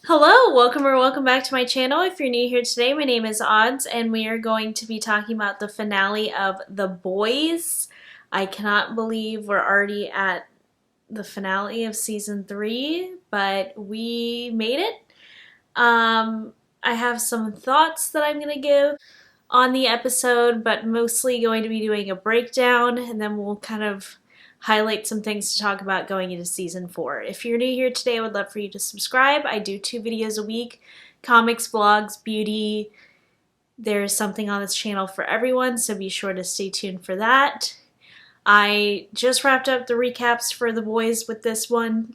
Hello, welcome back to my channel. If you're new here today, my name is Odds and we are going to be talking about the finale of The Boys. I cannot believe we're already at the finale of season 3, but we made it. I have some thoughts that I'm going to give on the episode, but mostly going to be doing a breakdown, and then we'll kind of highlight some things to talk about going into season 4. If you're new here today, I would love for you to subscribe. I do 2 videos a week, comics, vlogs, beauty. There's something on this channel for everyone, so be sure to stay tuned for that. I just wrapped up the recaps for The Boys with this one.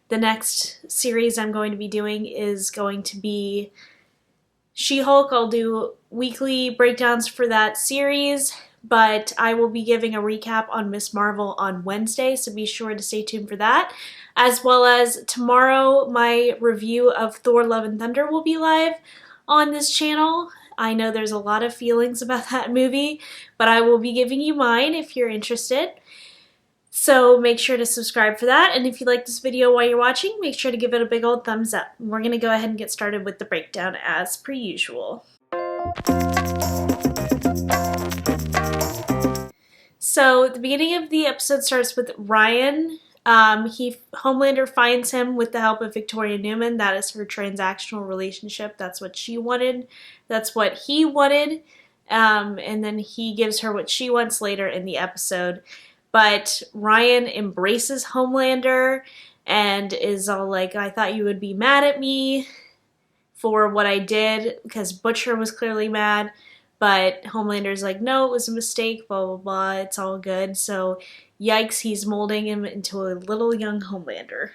The next series I'm going to be doing is going to be She-Hulk. I'll do weekly breakdowns for that series, but I will be giving a recap on Ms. Marvel on Wednesday, so be sure to stay tuned for that. As well as tomorrow, my review of Thor Love and Thunder will be live on this channel. I know there's a lot of feelings about that movie, but I will be giving you mine if you're interested. So make sure to subscribe for that, and if you like this video while you're watching, make sure to give it a big old thumbs up. We're going to go ahead and get started with the breakdown as per usual. So the beginning of the episode starts with Ryan. Homelander finds him with the help of Victoria Newman. That is her transactional relationship. That's what she wanted. That's what he wanted. And then he gives her what she wants later in the episode. But Ryan embraces Homelander and is all like, I thought you would be mad at me for what I did, because Butcher was clearly mad. But Homelander's like, no, it was a mistake, blah, blah, blah, it's all good. So, yikes, he's molding him into a little young Homelander.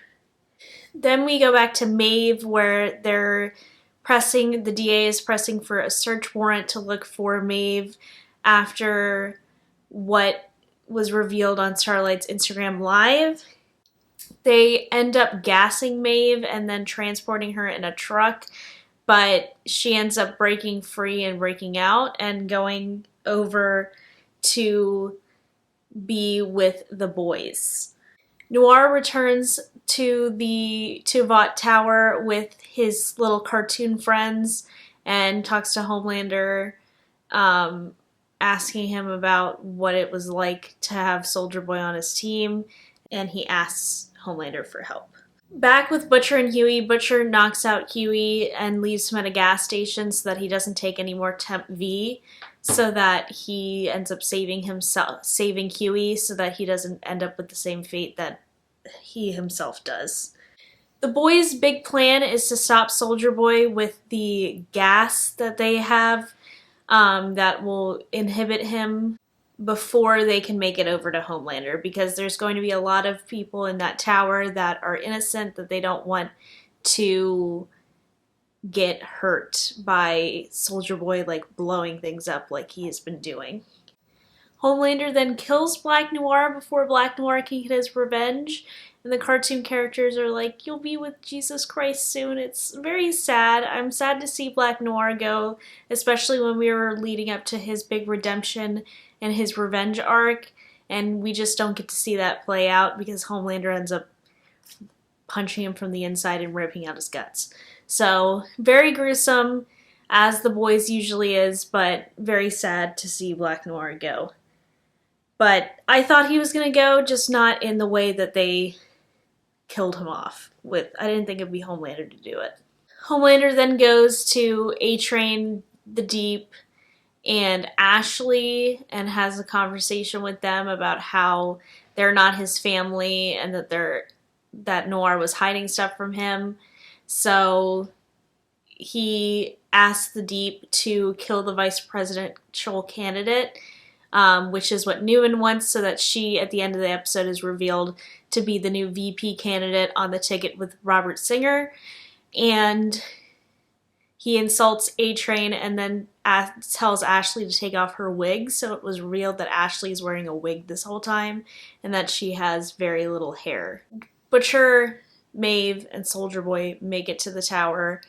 Then we go back to Maeve, where the DA is pressing for a search warrant to look for Maeve after what was revealed on Starlight's Instagram Live. They end up gassing Maeve and then transporting her in a truck, but she ends up breaking free and breaking out and going over to be with the boys. Noir returns to the Vought Tower with his little cartoon friends and talks to Homelander, asking him about what it was like to have Soldier Boy on his team, and he asks Homelander for help. Back with Butcher and Huey, Butcher knocks out Huey and leaves him at a gas station so that he doesn't take any more Temp V, so that he ends up saving Huey so that he doesn't end up with the same fate that he himself does. The boys' big plan is to stop Soldier Boy with the gas that they have that will inhibit him before they can make it over to Homelander, because there's going to be a lot of people in that tower that are innocent that they don't want to get hurt by Soldier Boy like blowing things up like he has been doing. Homelander then kills Black Noir before Black Noir can get his revenge, and the cartoon characters are like, you'll be with Jesus Christ soon. It's very sad. I'm sad to see Black Noir go, especially when we were leading up to his big redemption and his revenge arc, and we just don't get to see that play out because Homelander ends up punching him from the inside and ripping out his guts. So, very gruesome, as The Boys usually is, but very sad to see Black Noir go. But I thought he was going to go, just not in the way that they killed him off with. I didn't think it'd be Homelander to do it. Homelander then goes to A-Train, the Deep, and Ashley, and has a conversation with them about how they're not his family and that Noir was hiding stuff from him. So he asks the Deep to kill the vice presidential candidate, which is what Newman wants, so that she, at the end of the episode, is revealed to be the new VP candidate on the ticket with Robert Singer. And he insults A-Train and then tells Ashley to take off her wig, so it was revealed that Ashley is wearing a wig this whole time and that she has very little hair. Butcher, Maeve, and Soldier Boy make it to the tower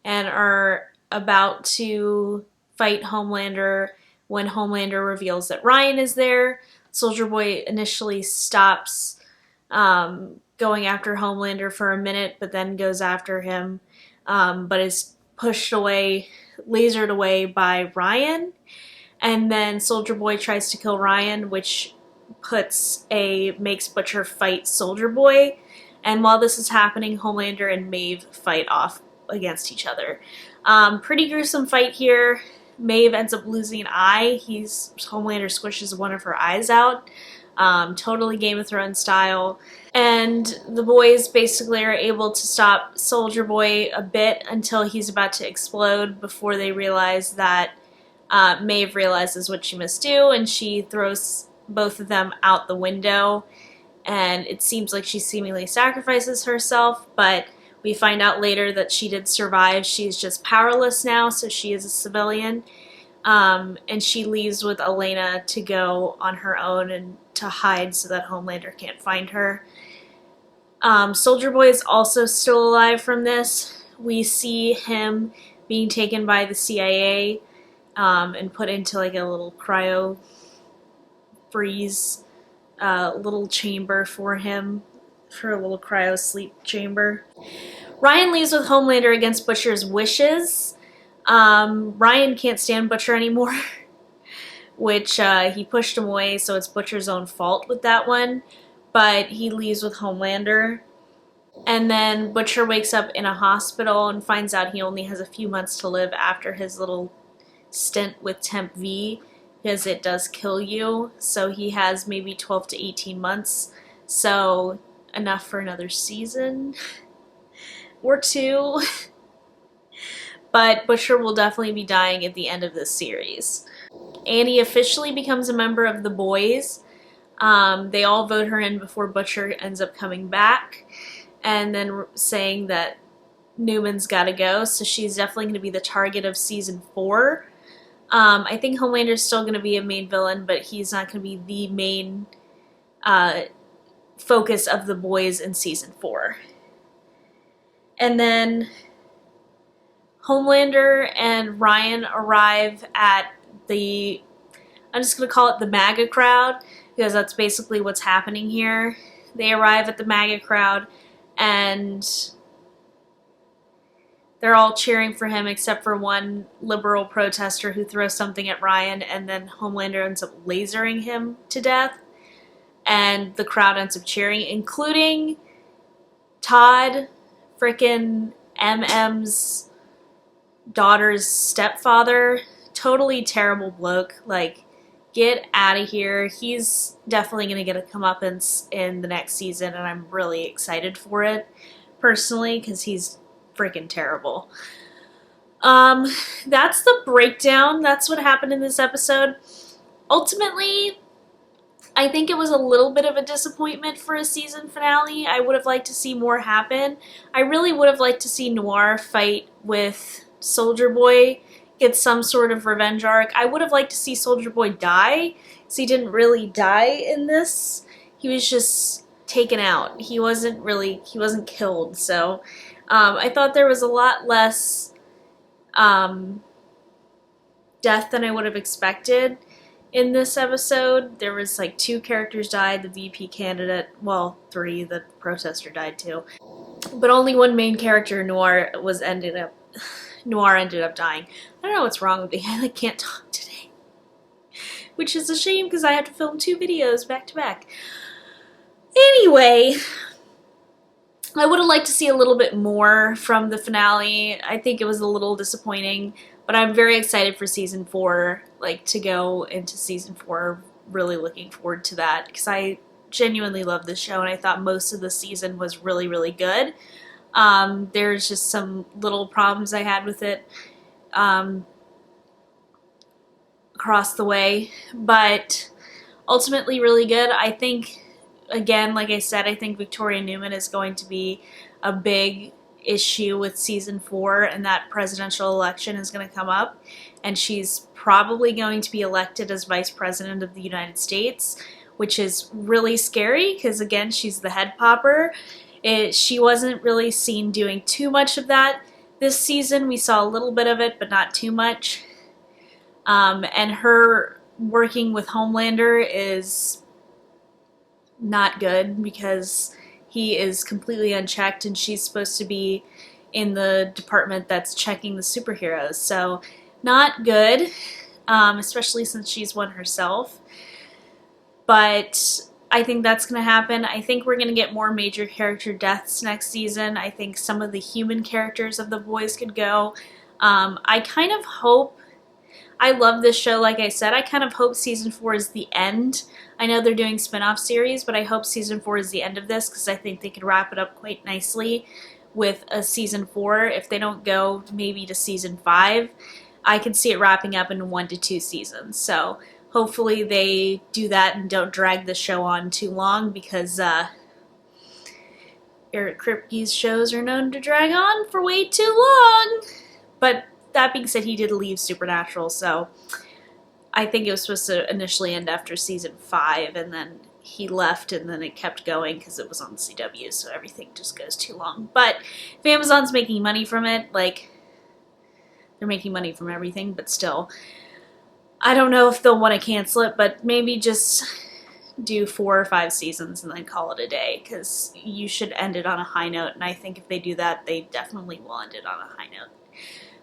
and are about to fight Homelander when Homelander reveals that Ryan is there. Soldier Boy initially stops going after Homelander for a minute, but then goes after him but is pushed away, lasered away by Ryan. And then Soldier Boy tries to kill Ryan, which makes Butcher fight Soldier Boy. And while this is happening, Homelander and Maeve fight off against each other. Pretty gruesome fight here. Maeve ends up losing an eye. Homelander squishes one of her eyes out. Totally Game of Thrones style. And the boys basically are able to stop Soldier Boy a bit until he's about to explode before they realize that Maeve realizes what she must do, and she throws both of them out the window. And it seems like she seemingly sacrifices herself, but we find out later that she did survive. She's just powerless now, so she is a civilian. And she leaves with Elena to go on her own and to hide so that Homelander can't find her. Soldier Boy is also still alive from this. We see him being taken by the CIA and put into like a little cryo freeze little chamber for him, for a little cryo sleep chamber. Ryan leaves with Homelander against Butcher's wishes. Ryan can't stand Butcher anymore, which he pushed him away, so it's Butcher's own fault with that one. But he leaves with Homelander. And then Butcher wakes up in a hospital and finds out he only has a few months to live after his little stint with Temp V, because it does kill you. So he has maybe 12 to 18 months. So enough for another season or two. But Butcher will definitely be dying at the end of this series. Annie officially becomes a member of the boys. They all vote her in before Butcher ends up coming back and then saying that Newman's gotta go, so she's definitely going to be the target of season 4. I think Homelander's still going to be a main villain, but he's not going to be the main focus of the boys in season 4. And then Homelander and Ryan arrive at I'm just going to call it the MAGA crowd, because that's basically what's happening here. They arrive at the MAGA crowd, and they're all cheering for him except for one liberal protester who throws something at Ryan, and then Homelander ends up lasering him to death, and the crowd ends up cheering, including Todd, frickin' MM's daughter's stepfather. Totally terrible bloke. Like, get out of here. He's definitely going to get a comeuppance in the next season, and I'm really excited for it, personally, because he's freaking terrible. That's the breakdown. That's what happened in this episode. Ultimately, I think it was a little bit of a disappointment for a season finale. I would have liked to see more happen. I really would have liked to see Noir fight with Soldier Boy, get some sort of revenge arc. I would have liked to see Soldier Boy die, because he didn't really die in this. He was just taken out. He wasn't killed, so I thought there was a lot less death than I would have expected in this episode. There was like 2 characters died, the VP candidate, well, 3, the protester died too. But only one main character, Noir, ended up dying. I don't know what's wrong with me. I can't talk today. Which is a shame because I have to film 2 videos back to back. Anyway, I would have liked to see a little bit more from the finale. I think it was a little disappointing, but I'm very excited for season 4, to go into season 4. Really looking forward to that, because I genuinely love this show, and I thought most of the season was really, really good. There's just some little problems I had with it across the way, but ultimately really good. I think, again, like I said, I think Victoria Newman is going to be a big issue with season 4, and that presidential election is going to come up, and she's probably going to be elected as Vice President of the United States, which is really scary because, again, she's the head popper. She wasn't really seen doing too much of that this season. We saw a little bit of it, but not too much. And her working with Homelander is not good because he is completely unchecked, and she's supposed to be, in the department that's checking the superheroes. So not good, especially since she's one herself. But I think that's going to happen. I think we're going to get more major character deaths next season. I think some of the human characters of The Boys could go. I kind of hope, I love this show, like I said, I kind of hope season 4 is the end. I know they're doing spin-off series, but I hope season 4 is the end of this because I think they could wrap it up quite nicely with a season 4. If they don't go maybe to season 5, I could see it wrapping up in 1 to 2 seasons. So hopefully they do that and don't drag the show on too long because Eric Kripke's shows are known to drag on for way too long. But that being said, he did leave Supernatural, so I think it was supposed to initially end after season 5, and then he left, and then it kept going because it was on CW, so everything just goes too long. But if Amazon's making money from it, like, they're making money from everything, but still, I don't know if they'll want to cancel it, but maybe just do 4 or 5 seasons and then call it a day, because you should end it on a high note, and I think if they do that, they definitely will end it on a high note.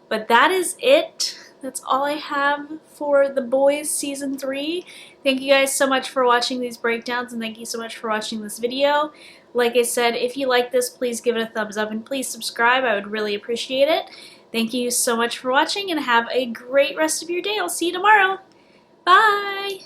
But that is it. That's all I have for The Boys Season 3. Thank you guys so much for watching these breakdowns, and thank you so much for watching this video. Like I said, if you like this, please give it a thumbs up, and please subscribe. I would really appreciate it. Thank you so much for watching, and have a great rest of your day. I'll see you tomorrow. Bye!